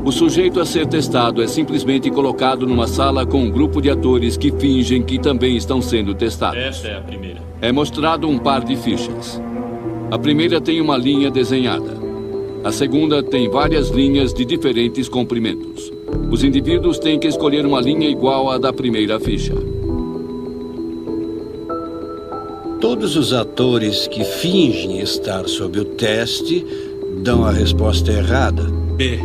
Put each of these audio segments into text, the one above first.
O sujeito a ser testado é simplesmente colocado numa sala com um grupo de atores que fingem que também estão sendo testados. Esta é a primeira. É mostrado um par de fichas. A primeira tem uma linha desenhada. A segunda tem várias linhas de diferentes comprimentos. Os indivíduos têm que escolher uma linha igual à da primeira ficha. Todos os atores que fingem estar sob o teste dão a resposta errada. B.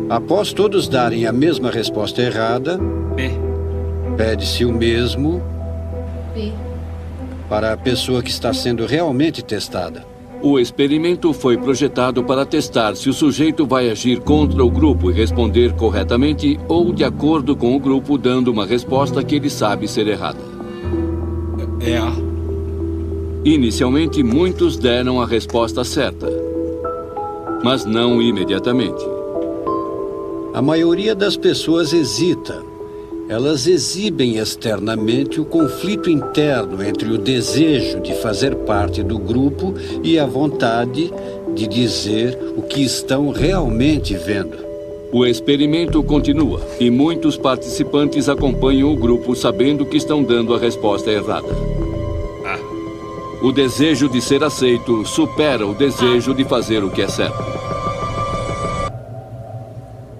Após todos darem a mesma resposta errada, B. pede-se o mesmo B. para a pessoa que está sendo realmente testada. O experimento foi projetado para testar se o sujeito vai agir contra o grupo e responder corretamente ou de acordo com o grupo, dando uma resposta que ele sabe ser errada. É A. Inicialmente, muitos deram a resposta certa, mas não imediatamente. A maioria das pessoas hesita. Elas exibem externamente o conflito interno entre o desejo de fazer parte do grupo e a vontade de dizer o que estão realmente vendo. O experimento continua e muitos participantes acompanham o grupo sabendo que estão dando a resposta errada. A. O desejo de ser aceito supera o desejo de fazer o que é certo.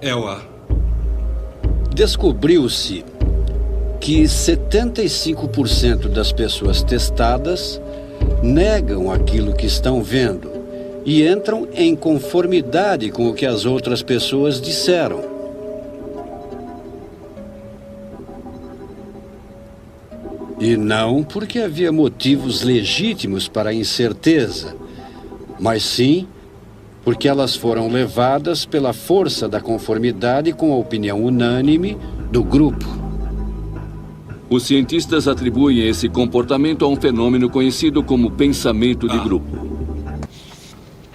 É o A. Descobriu-se que 75% das pessoas testadas negam aquilo que estão vendo e entram em conformidade com o que as outras pessoas disseram. E não porque havia motivos legítimos para a incerteza, mas sim porque elas foram levadas pela força da conformidade com a opinião unânime do grupo. Os cientistas atribuem esse comportamento a um fenômeno conhecido como pensamento de grupo.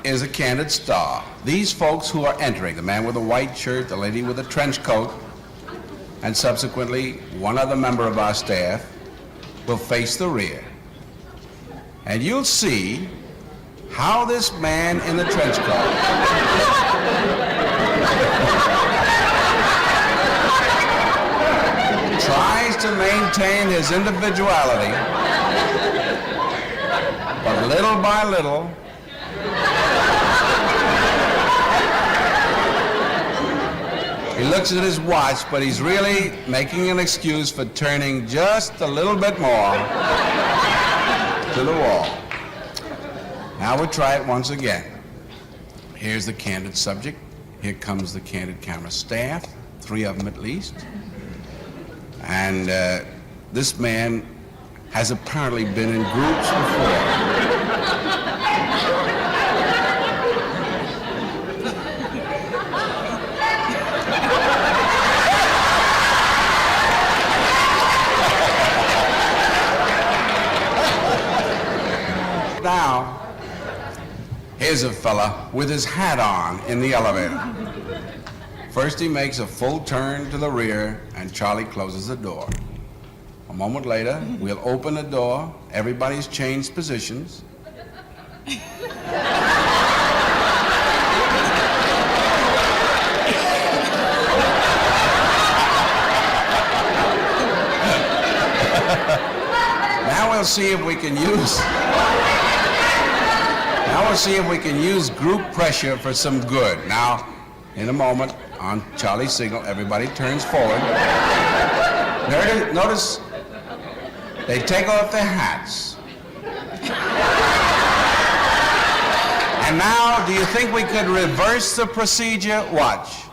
Is a candid star. These folks who are entering, the man with a white shirt, the lady with a trench coat, and subsequently one other member of our staff, will face the rear. And you'll see how this man in the trench coat tries to maintain his individuality, but little by little, he looks at his watch, but he's really making an excuse for turning just a little bit more to the wall. Now we'll try it once again. Here's the candid subject. Here comes the candid camera staff, 3 of them at least. And this man has apparently been in groups before. Now, here's a fella with his hat on in the elevator. First he makes a full turn to the rear and Charlie closes the door. A moment later, we'll open the door, everybody's changed positions. Now we'll see if we can use group pressure for some good. Now, in a moment, on Charlie's signal, everybody turns forward. Notice they take off their hats. And now, do you think we could reverse the procedure? Watch.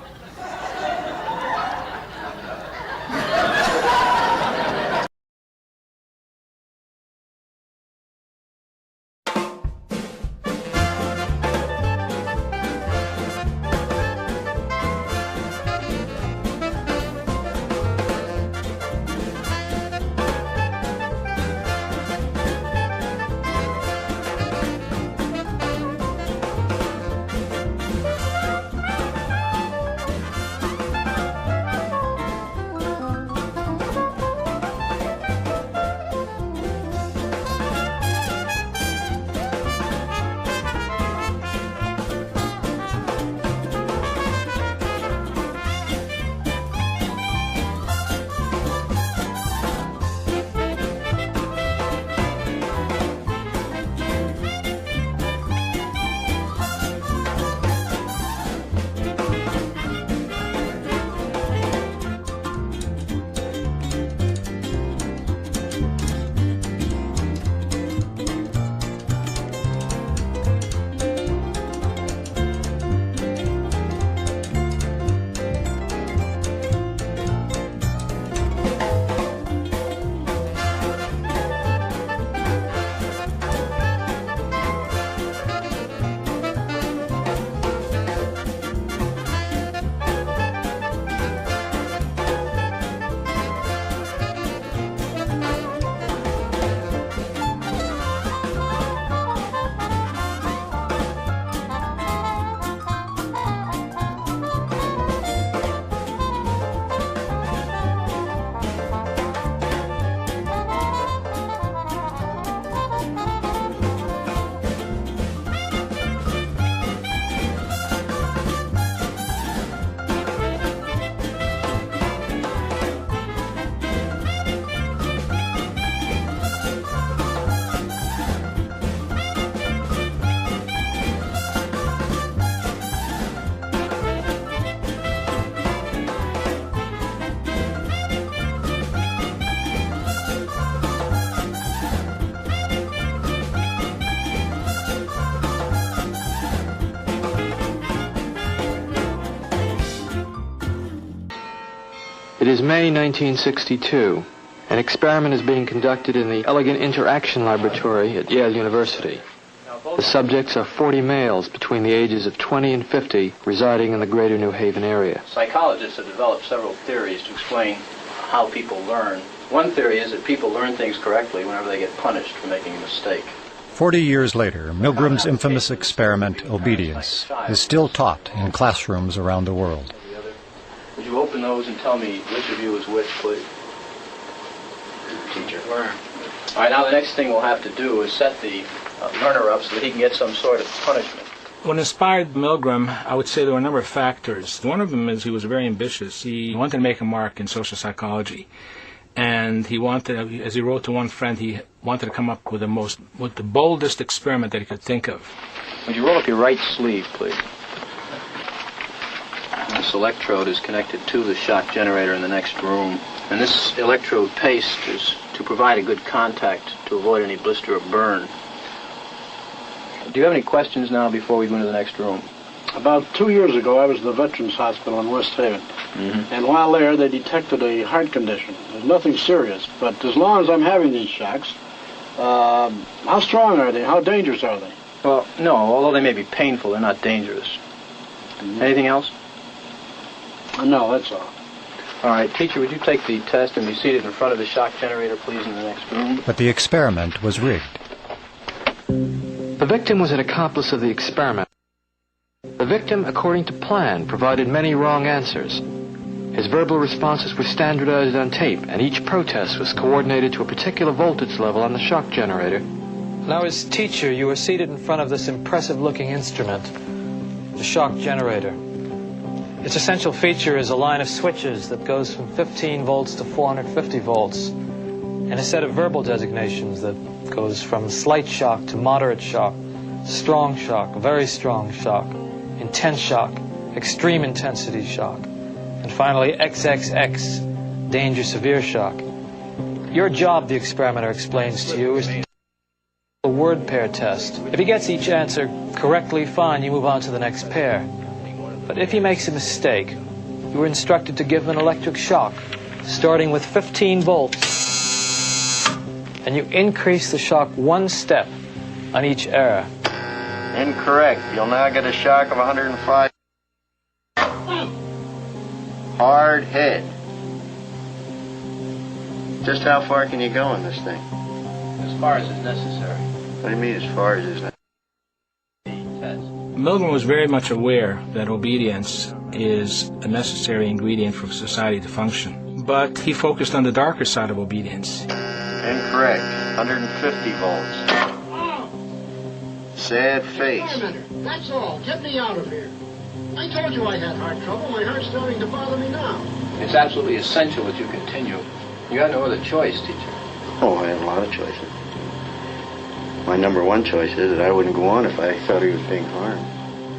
It is May 1962. An experiment is being conducted in the Elegant Interaction Laboratory at Yale University. The subjects are 40 males between the ages of 20 and 50 residing in the greater New Haven area. Psychologists have developed several theories to explain how people learn. One theory is that people learn things correctly whenever they get punished for making a mistake. 40 years later, Milgram's infamous experiment, obedience, is still taught in classrooms around the world. Would you open those and tell me which of you is which, please? Teacher. Learn. All right, now the next thing we'll have to do is set the learner up so that he can get some sort of punishment. What inspired Milgram, I would say there were a number of factors. One of them is he was very ambitious. He wanted to make a mark in social psychology. And he wanted, as he wrote to one friend, he wanted to come up with the boldest experiment that he could think of. Would you roll up your right sleeve, please? This electrode is connected to the shock generator in the next room. And this electrode paste is to provide a good contact to avoid any blister or burn. Do you have any questions now before we go into the next room? About 2 years ago, I was at the Veterans Hospital in West Haven. And while there, they detected a heart condition. There's nothing serious, but as long as I'm having these shocks, how strong are they? How dangerous are they? Well, no, although they may be painful, they're not dangerous. Anything else? No, that's all. All right, teacher, would you take the test and be seated in front of the shock generator, please, in the next room? But the experiment was rigged. The victim was an accomplice of the experiment. The victim, according to plan, provided many wrong answers. His verbal responses were standardized on tape, and each protest was coordinated to a particular voltage level on the shock generator. Now, as teacher, you are seated in front of this impressive-looking instrument, the shock generator. Its essential feature is a line of switches that goes from 15 volts to 450 volts, and a set of verbal designations that goes from slight shock to moderate shock, strong shock, very strong shock, intense shock, extreme intensity shock, and finally XXX, danger severe shock. Your job, the experimenter explains to you, is a word pair test. If he gets each answer correctly, fine, you move on to the next pair. But if he makes a mistake, you are instructed to give him an electric shock, starting with 15 volts. And you increase the shock one step on each error. Incorrect. You'll now get a shock of 105. Hard head. Just how far can you go in this thing? As far as is necessary. What do you mean, as far as is necessary? Milgram was very much aware that obedience is a necessary ingredient for society to function. But he focused on the darker side of obedience. Incorrect. 150 volts. Sad face. Wait a minute. That's all. Get me out of here. I told you I had heart trouble. My heart's starting to bother me now. It's absolutely essential that you continue. You have no other choice, teacher. Oh, I have a lot of choices. My number one choice is that I wouldn't go on if I thought he was being harmed.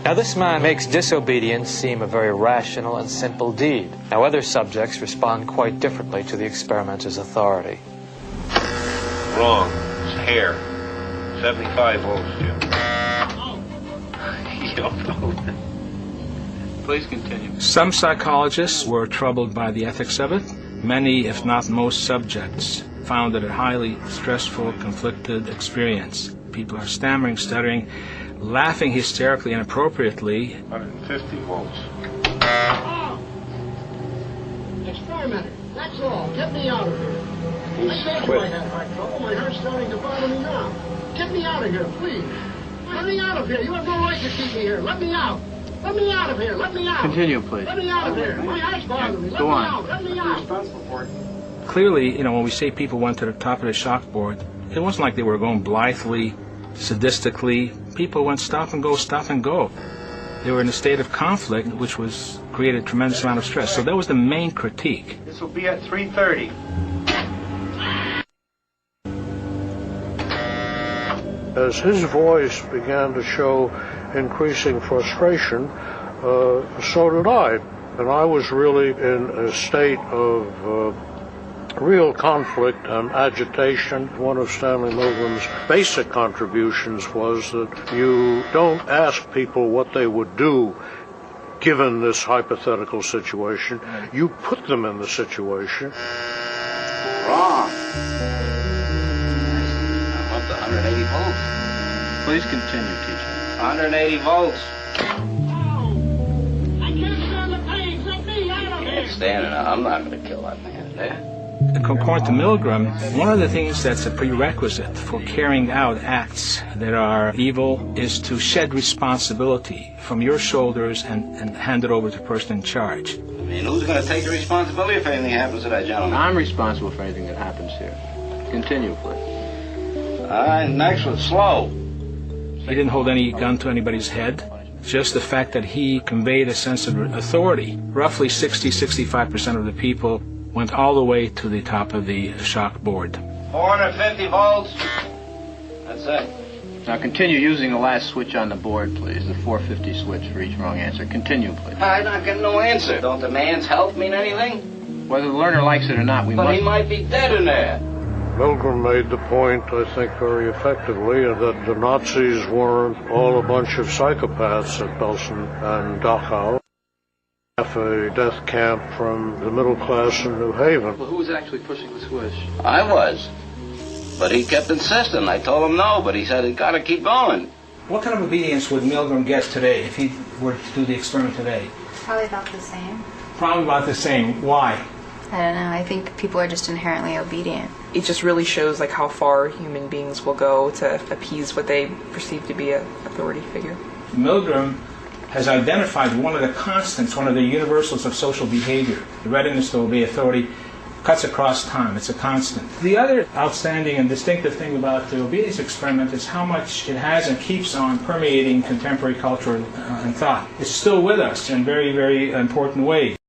Now, this man makes disobedience seem a very rational and simple deed. Now, other subjects respond quite differently to the experimenter's authority. Wrong. It's hair. 75 volts, Jim. You don't know. Please continue. Some psychologists were troubled by the ethics of it. Many, if not most subjects, found it a highly stressful, conflicted experience. People are stammering, stuttering, laughing hysterically and inappropriately. 150 volts. Experimenter. That's all. Get me out of here. I told you I had heart trouble. My heart's starting to bother me now. Get me out of here, please. Let me out of here. You have no right to keep me here. Let me out. Let me out of here. Let me out. Continue, please. Let me out of here. My heart's bothering me. Let Go me on. out. Let me out. Clearly, when we say people went to the top of the shockboard, it wasn't like they were going blithely, sadistically. People went stop and go, stop and go. They were in a state of conflict, which was created a tremendous amount of stress. So that was the main critique. This will be at 3:30. As his voice began to show increasing frustration, so did I. And I was really in a state of real conflict and agitation. One of Stanley Milgram's basic contributions was that you don't ask people what they would do given this hypothetical situation. You put them in the situation. Wrong. I'm up to 180 volts. Please continue, teacher. 180 volts. I can't stand the pain. Let me out of here. Can't stand it. I'm not going to kill that man there. According to Milgram, one of the things that's a prerequisite for carrying out acts that are evil is to shed responsibility from your shoulders and hand it over to the person in charge. I mean, who's going to take the responsibility if anything happens to that gentleman? I'm responsible for anything that happens here. Continue, please. All right, next one, slow. He didn't hold any gun to anybody's head. Just the fact that he conveyed a sense of authority. Roughly 60-65% of the people went all the way to the top of the shock board. 450 volts. That's it. Now continue using the last switch on the board, please. The 450 switch for each wrong answer. Continue, please. I'm not getting no answer. Don't the man's health mean anything? Whether the learner likes it or not, we But must... he might be dead in there. Milgram made the point, I think, very effectively, that the Nazis weren't all a bunch of psychopaths at Belsen and Dachau. A death camp from the middle class in New Haven. Well, who was actually pushing the switch? I was. But he kept insisting. I told him no, but he said he's got to keep going. What kind of obedience would Milgram get today if he were to do the experiment today? Probably about the same. Probably about the same. Why? I don't know. I think people are just inherently obedient. It just really shows like how far human beings will go to appease what they perceive to be an authority figure. Milgram has identified one of the constants, one of the universals of social behavior. The readiness to obey authority cuts across time. It's a constant. The other outstanding and distinctive thing about the obedience experiment is how much it has and keeps on permeating contemporary culture and thought. It's still with us in very, very important ways.